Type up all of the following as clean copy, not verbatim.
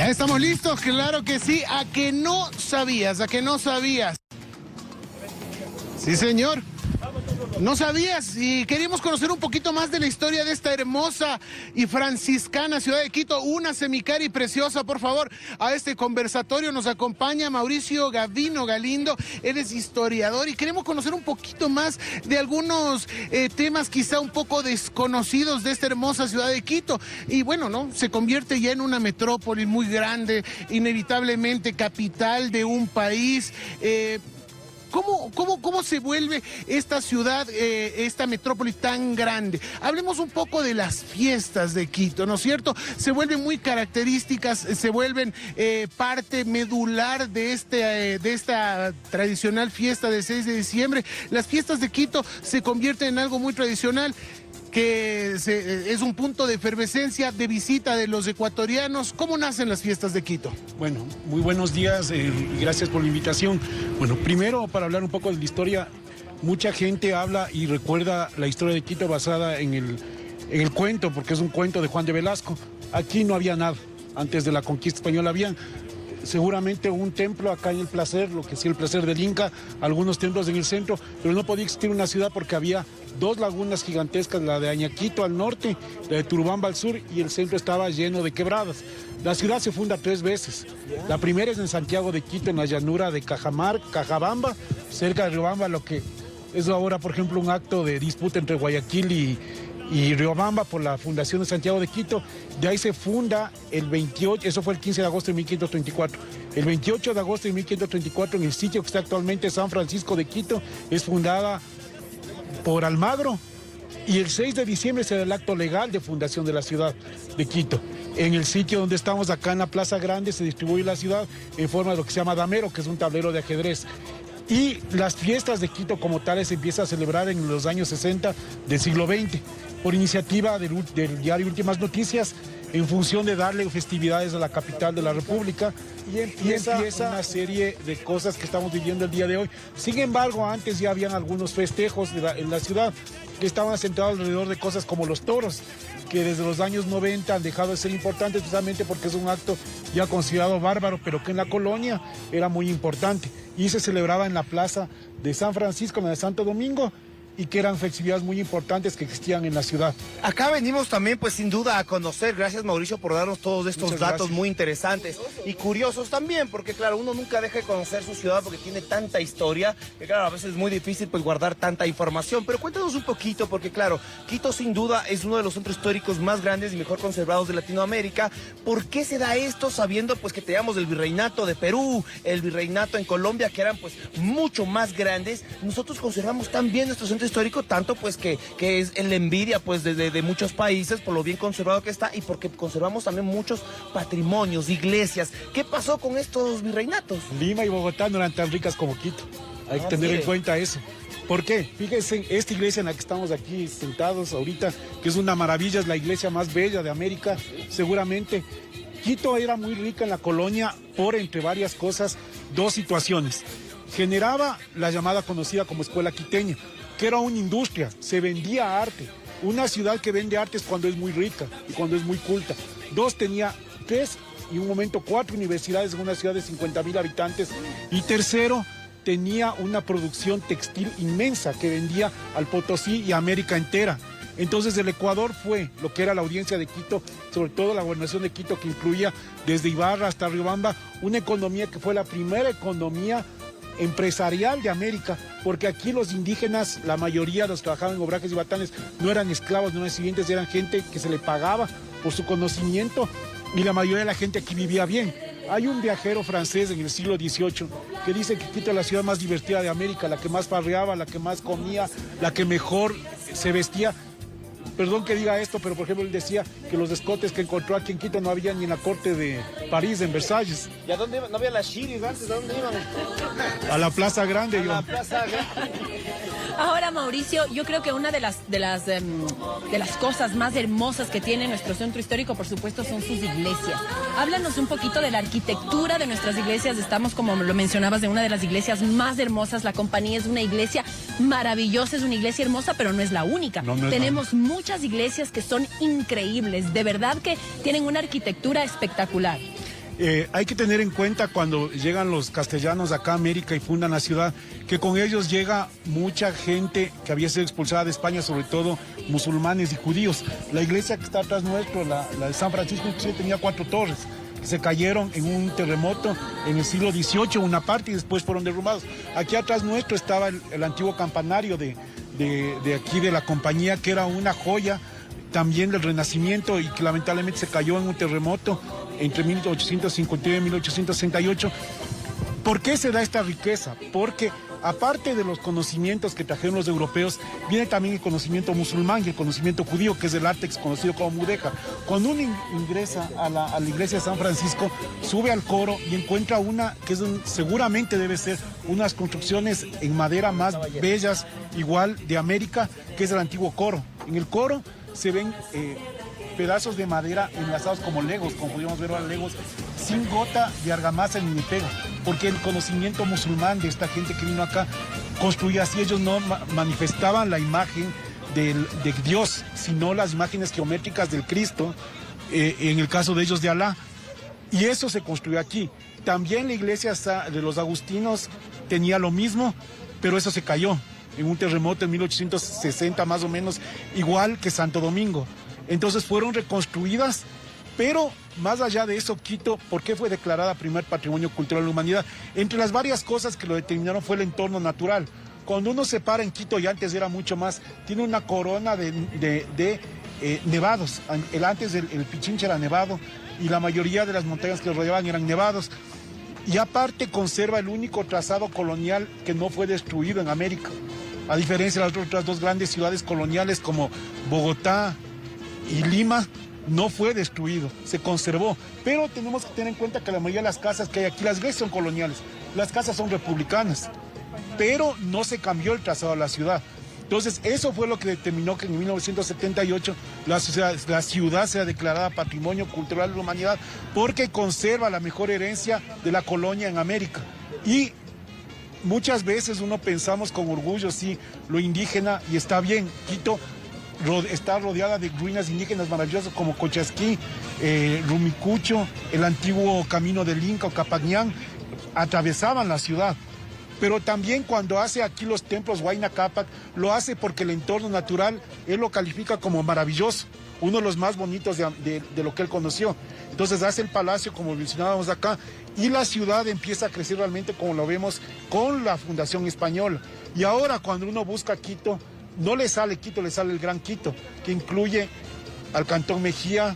Ya estamos listos, claro que sí. ¿A que no sabías? ¿A que no sabías? Sí, señor. No sabías y queríamos conocer un poquito más de la historia de esta hermosa y franciscana ciudad de Quito. Una semicari preciosa, por favor. A este conversatorio nos acompaña Mauricio Gavino Galindo. Él es historiador y queremos conocer un poquito más de algunos temas quizá un poco desconocidos de esta hermosa ciudad de Quito. Y bueno, ¿no? Se convierte ya en una metrópoli muy grande, inevitablemente capital de un país. ¿Cómo se vuelve esta ciudad, esta metrópoli tan grande? Hablemos un poco de las fiestas de Quito, ¿no es cierto? Se vuelven muy características, se vuelven parte medular de esta tradicional fiesta del 6 de diciembre. Las fiestas de Quito se convierten en algo muy tradicional, que es un punto de efervescencia, de visita de los ecuatorianos. ¿Cómo nacen las fiestas de Quito? Bueno, muy buenos días y gracias por la invitación. Bueno, primero para hablar un poco de la historia, mucha gente habla y recuerda la historia de Quito basada en el cuento, porque es un cuento de Juan de Velasco. Aquí no había nada, antes de la conquista española habían seguramente un templo acá en El Placer, lo que sí el Placer del Inca, algunos templos en el centro, pero no podía existir una ciudad porque había dos lagunas gigantescas, la de Añaquito al norte, la de Turubamba al sur, y el centro estaba lleno de quebradas. La ciudad se funda 3 veces. La primera es en Santiago de Quito, en la llanura de Cajabamba, cerca de Riobamba, lo que es ahora, por ejemplo, un acto de disputa entre Guayaquil y Riobamba por la fundación de Santiago de Quito. De ahí se funda el 28, eso fue el 15 de agosto de 1534. El 28 de agosto de 1534, en el sitio que está actualmente San Francisco de Quito, es fundada por Almagro, y el 6 de diciembre se da el acto legal de fundación de la ciudad de Quito. En el sitio donde estamos acá en la Plaza Grande se distribuye la ciudad en forma de lo que se llama damero, que es un tablero de ajedrez. Y las fiestas de Quito como tales se empiezan a celebrar en los años 60 del siglo XX, por iniciativa del diario Últimas Noticias, en función de darle festividades a la capital de la República, y empieza una serie de cosas que estamos viviendo el día de hoy. Sin embargo, antes ya habían algunos festejos en la ciudad que estaban centrados alrededor de cosas como los toros, que desde los años 90 han dejado de ser importantes precisamente porque es un acto ya considerado bárbaro, pero que en la colonia era muy importante, y se celebraba en la plaza de San Francisco, en la de Santo Domingo, y que eran festividades muy importantes que existían en la ciudad. Acá venimos también, pues sin duda, a conocer. Gracias, Mauricio, por darnos todos estos datos muy interesantes y curiosos también, porque claro, uno nunca deja de conocer su ciudad porque tiene tanta historia, que claro, a veces es muy difícil pues guardar tanta información. Pero cuéntanos un poquito, porque claro, Quito sin duda es uno de los centros históricos más grandes y mejor conservados de Latinoamérica. ¿Por qué se da esto sabiendo pues que teníamos el virreinato de Perú, el virreinato en Colombia, que eran pues mucho más grandes? Nosotros conservamos tan bien nuestro centro histórico, tanto pues que es la envidia pues de muchos países por lo bien conservado que está, y porque conservamos también muchos patrimonios, iglesias. ¿Qué pasó con estos virreinatos? Lima y Bogotá no eran tan ricas como Quito, hay que tener en cuenta eso. ¿Por qué? Fíjense, esta iglesia en la que estamos aquí sentados ahorita, que es una maravilla, es la iglesia más bella de América, seguramente. Quito era muy rica en la colonia por, entre varias cosas, 2 situaciones. Generaba la llamada conocida como escuela quiteña, que era una industria, se vendía arte. Una ciudad que vende arte es cuando es muy rica y cuando es muy culta. 2, tenía 3 y un momento 4 universidades en una ciudad de 50,000 habitantes. Y tercero, tenía una producción textil inmensa que vendía al Potosí y a América entera. Entonces el Ecuador fue lo que era la audiencia de Quito, sobre todo la gobernación de Quito, que incluía desde Ibarra hasta Riobamba, una economía que fue la primera economía empresarial de América, porque aquí los indígenas, la mayoría de los que trabajaban en obrajes y batanes, no eran esclavos, no eran sirvientes, eran gente que se le pagaba por su conocimiento, y la mayoría de la gente aquí vivía bien. Hay un viajero francés en el siglo XVIII que dice que Quito es la ciudad más divertida de América, la que más farreaba, la que más comía, la que mejor se vestía. Perdón que diga esto, pero por ejemplo él decía que los escotes que encontró aquí en Quito no había ni en la corte de París, en Versalles. ¿Y a dónde iban? ¿No había las chiris antes? ¿A dónde iban? A la Plaza Grande, a la Plaza Grande. Ahora, Mauricio, yo creo que una de las cosas más hermosas que tiene nuestro centro histórico, por supuesto, son sus iglesias. Háblanos un poquito de la arquitectura de nuestras iglesias. Estamos, como lo mencionabas, de una de las iglesias más hermosas. La Compañía es una iglesia maravillosa, es una iglesia hermosa, pero no es la única. Tenemos muchas iglesias que son increíbles, de verdad que tienen una arquitectura espectacular. Hay que tener en cuenta cuando llegan los castellanos acá a América y fundan la ciudad, que con ellos llega mucha gente que había sido expulsada de España, sobre todo musulmanes y judíos. La iglesia que está atrás nuestro, la de San Francisco, inclusive tenía 4 torres, que se cayeron en un terremoto en el siglo XVIII, una parte, y después fueron derrumbados. Aquí atrás nuestro estaba el antiguo campanario de aquí de la compañía, que era una joya también del Renacimiento y que lamentablemente se cayó en un terremoto entre 1859 y 1868. ¿Por qué se da esta riqueza? Porque aparte de los conocimientos que trajeron los europeos, viene también el conocimiento musulmán y el conocimiento judío, que es el arte conocido como mudeja. Cuando uno ingresa a la iglesia de San Francisco, sube al coro y encuentra una que seguramente debe ser unas construcciones en madera más bellas, igual de América, que es el antiguo coro. En el coro se ven pedazos de madera enlazados como legos, como podríamos ver ahora, legos, sin gota de argamasa ni de pega, porque el conocimiento musulmán de esta gente que vino acá construía así. Ellos no manifestaban la imagen de Dios, sino las imágenes geométricas del Cristo, en el caso de ellos de Alá, y eso se construyó aquí. También la iglesia de los agustinos tenía lo mismo, pero eso se cayó en un terremoto en 1860 más o menos, igual que Santo Domingo. Entonces fueron reconstruidas, pero más allá de eso, Quito, ¿por qué fue declarada primer patrimonio cultural de la humanidad? Entre las varias cosas que lo determinaron fue el entorno natural. Cuando uno se para en Quito, y antes era mucho más, tiene una corona de nevados. Antes el Pichincha era nevado y la mayoría de las montañas que lo rodeaban eran nevados. Y aparte conserva el único trazado colonial que no fue destruido en América, a diferencia de las otras 2 grandes ciudades coloniales como Bogotá y Lima. No fue destruido, se conservó, pero tenemos que tener en cuenta que la mayoría de las casas que hay aquí, las iglesias son coloniales, las casas son republicanas, pero no se cambió el trazado de la ciudad. Entonces eso fue lo que determinó que en 1978 la ciudad sea declarada Patrimonio Cultural de la Humanidad, porque conserva la mejor herencia de la colonia en América. Y muchas veces uno pensamos con orgullo, sí, lo indígena, y está bien. Quito está rodeada de ruinas indígenas maravillosas como Cochasquí, Rumicucho, el antiguo camino del Inca o Capañán, atravesaban la ciudad. Pero también cuando hace aquí los templos Huayna Cápac, lo hace porque el entorno natural él lo califica como maravilloso, uno de los más bonitos de lo que él conoció. Entonces hace el palacio, como mencionábamos acá, y la ciudad empieza a crecer realmente como lo vemos con la Fundación Española. Y ahora cuando uno busca Quito, no le sale Quito, le sale el Gran Quito, que incluye al Cantón Mejía,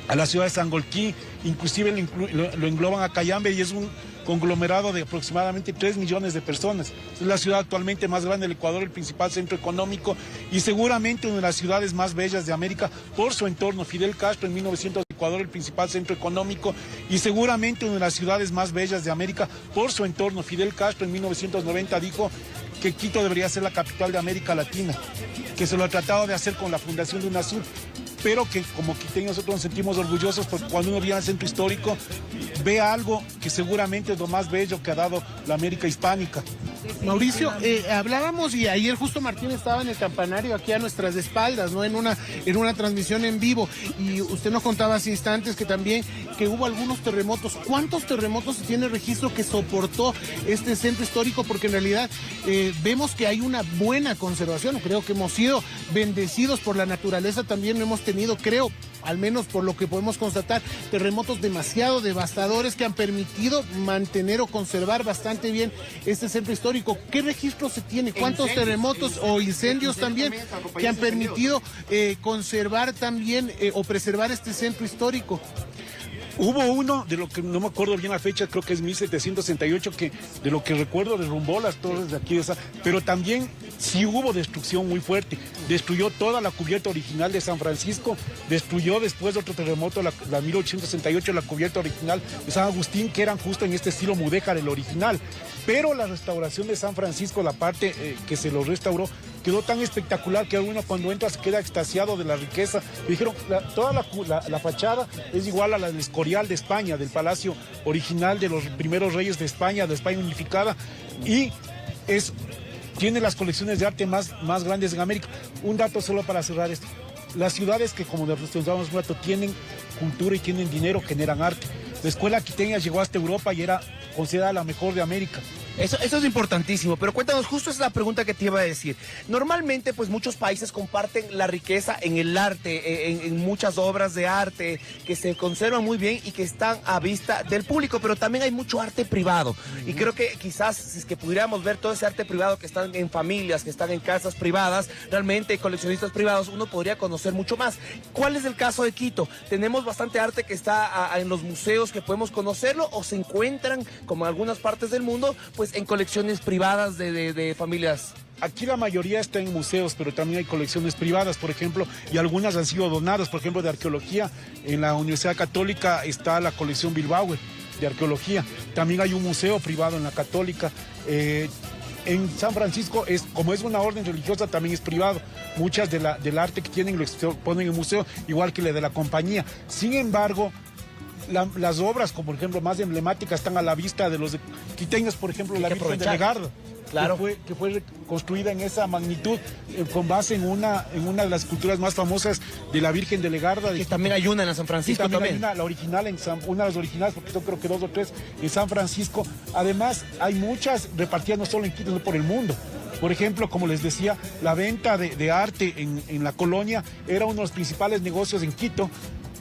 a la ciudad de Sangolquí, inclusive lo engloban a Cayambe, y es un conglomerado de aproximadamente 3 millones de personas. Es la ciudad actualmente más grande del Ecuador, el principal centro económico y seguramente una de las ciudades más bellas de América por su entorno. Fidel Castro en 1900, Ecuador, el principal centro económico y seguramente una de las ciudades más bellas de América por su entorno. Fidel Castro en 1990 dijo que Quito debería ser la capital de América Latina, que se lo ha tratado de hacer con la fundación de UNASUR, pero que como quiteños nosotros nos sentimos orgullosos porque cuando uno viene al centro histórico ve algo que seguramente es lo más bello que ha dado la América hispánica. Mauricio, hablábamos y ayer justo Martín estaba en el campanario aquí a nuestras espaldas, ¿no? En una transmisión en vivo, y usted nos contaba hace instantes que también que hubo algunos terremotos. ¿Cuántos terremotos se tiene registro que soportó este centro histórico? Porque en realidad vemos que hay una buena conservación. Creo que hemos sido bendecidos por la naturaleza, también hemos tenido, creo, al menos por lo que podemos constatar, terremotos demasiado devastadores que han permitido mantener o conservar bastante bien este centro histórico. ¿Qué registro se tiene? ¿Cuántos terremotos o incendios también que han permitido conservar también o preservar este centro histórico? Hubo uno, de lo que no me acuerdo bien la fecha, creo que es 1768, que de lo que recuerdo derrumbó las torres de aquí, pero también sí hubo destrucción muy fuerte. Destruyó toda la cubierta original de San Francisco, destruyó después de otro terremoto, la 1868, la cubierta original de San Agustín, que eran justo en este estilo mudéjar, el original. Pero la restauración de San Francisco, la parte que se lo restauró, quedó tan espectacular que uno cuando entra se queda extasiado de la riqueza. Dijeron, toda la fachada es igual a la del Escorial de España, del palacio original de los primeros reyes de España unificada, y tiene las colecciones de arte más grandes en América. Un dato solo para cerrar esto. Las ciudades que, como demostramos un rato, tienen cultura y tienen dinero, generan arte. La escuela quiteña llegó hasta Europa y era considerada la mejor de América. Eso es importantísimo, pero cuéntanos, justo esa es la pregunta que te iba a decir. Normalmente, pues muchos países comparten la riqueza en el arte, en muchas obras de arte que se conservan muy bien y que están a vista del público, pero también hay mucho arte privado. Y creo que quizás, si es que pudiéramos ver todo ese arte privado que están en familias, que están en casas privadas, realmente coleccionistas privados, uno podría conocer mucho más. ¿Cuál es el caso de Quito? ¿Tenemos bastante arte que está en los museos que podemos conocerlo o se encuentran, como en algunas partes del mundo, pues en colecciones privadas de familias? Aquí la mayoría está en museos, pero también hay colecciones privadas, por ejemplo, y algunas han sido donadas. Por ejemplo, de arqueología, en la Universidad Católica está la colección Bilbao de arqueología. También hay un museo privado en la Católica. En San Francisco, como es una orden religiosa, también es privado. Muchas del arte que tienen lo exponen en museo, igual que la de la compañía. Sin embargo, las obras, como por ejemplo más emblemáticas, están a la vista de los quiteños, por ejemplo, la Virgen de Legarda, claro, que fue construida en esa magnitud, con base en una de las esculturas más famosas de la Virgen de Legarda. Que también hay una en San Francisco. Sí, también hay una, la original, una de las originales, porque yo creo que 2 o 3 en San Francisco. Además, hay muchas repartidas no solo en Quito, sino por el mundo. Por ejemplo, como les decía, la venta de arte en la colonia era uno de los principales negocios en Quito,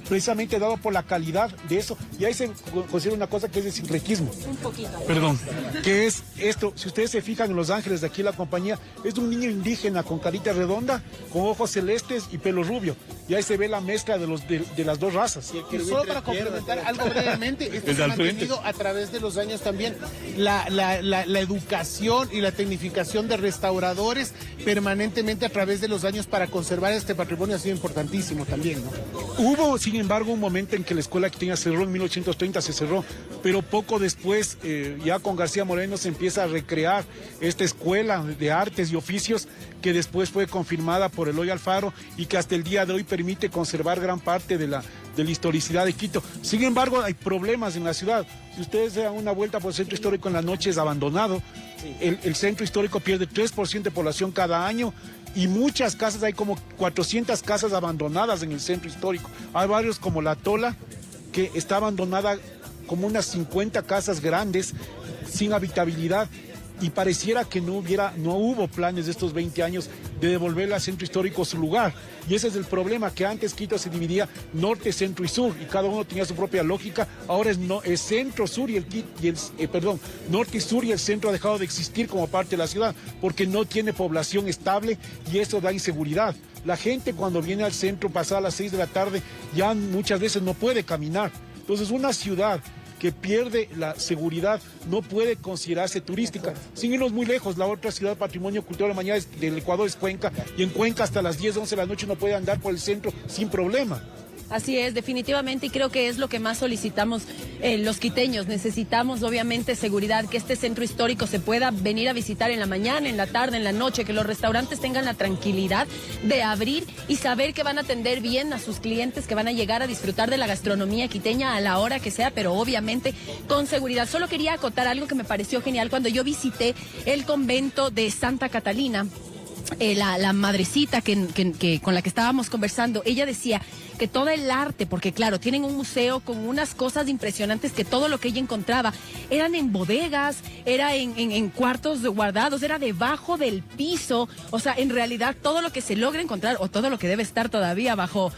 precisamente dado por la calidad de eso. Y ahí se considera una cosa que es el sincretismo. Un poquito. Perdón. Que es esto, si ustedes se fijan en Los Ángeles, de aquí la compañía, es un niño indígena con carita redonda, con ojos celestes y pelo rubio. Y ahí se ve la mezcla de las dos razas. Y solo para complementar algo brevemente, esto se ha mantenido a través de los años también la educación y la tecnificación de restauradores permanentemente a través de los años para conservar este patrimonio ha sido importantísimo también, ¿no? Hubo, sin embargo, un momento en que la escuela quiteña cerró, en 1830 se cerró, pero poco después, ya con García Moreno, se empieza a recrear esta escuela de artes y oficios que después fue confirmada por Eloy Alfaro y que hasta el día de hoy permite conservar gran parte de la historicidad de Quito. Sin embargo, hay problemas en la ciudad. Si ustedes se dan una vuelta por el centro histórico en la noche, es abandonado. Sí. El centro histórico pierde 3% de población cada año. Y muchas casas, hay como 400 casas abandonadas en el centro histórico. Hay barrios como La Tola, que está abandonada, como unas 50 casas grandes, sin habitabilidad. Y pareciera que no hubo planes de estos 20 años de devolverle al centro histórico su lugar. Y ese es el problema, que antes Quito se dividía norte, centro y sur, y cada uno tenía su propia lógica. Ahora es centro, sur norte y sur, y el centro ha dejado de existir como parte de la ciudad, porque no tiene población estable y eso da inseguridad. La gente cuando viene al centro pasada las 6 de la tarde ya muchas veces no puede caminar. Entonces una ciudad que pierde la seguridad no puede considerarse turística. Sin irnos muy lejos, la otra ciudad patrimonio cultural de la mañana del Ecuador es Cuenca, y en Cuenca hasta las 10, 11 de la noche uno puede andar por el centro sin problema. Así es, definitivamente, y creo que es lo que más solicitamos los quiteños. Necesitamos, obviamente, seguridad, que este centro histórico se pueda venir a visitar en la mañana, en la tarde, en la noche, que los restaurantes tengan la tranquilidad de abrir y saber que van a atender bien a sus clientes, que van a llegar a disfrutar de la gastronomía quiteña a la hora que sea, pero obviamente con seguridad. Solo quería acotar algo que me pareció genial cuando yo visité el convento de Santa Catalina. La madrecita con la que estábamos conversando, ella decía que todo el arte, porque claro, tienen un museo con unas cosas impresionantes, que todo lo que ella encontraba eran en bodegas, era en cuartos guardados, era debajo del piso. O sea, en realidad todo lo que se logra encontrar, o todo lo que debe estar todavía bajo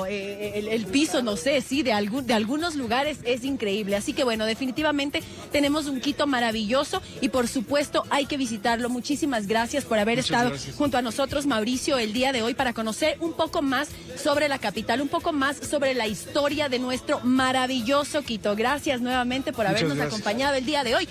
el piso, no sé, sí, de algunos lugares, es increíble. Así que bueno, definitivamente tenemos un Quito maravilloso y por supuesto hay que visitarlo. Muchísimas gracias por haber estado junto a nosotros, Mauricio, el día de hoy, para conocer un poco más sobre la capital, un poco más sobre la historia de nuestro maravilloso Quito. Gracias nuevamente por habernos acompañado el día de hoy.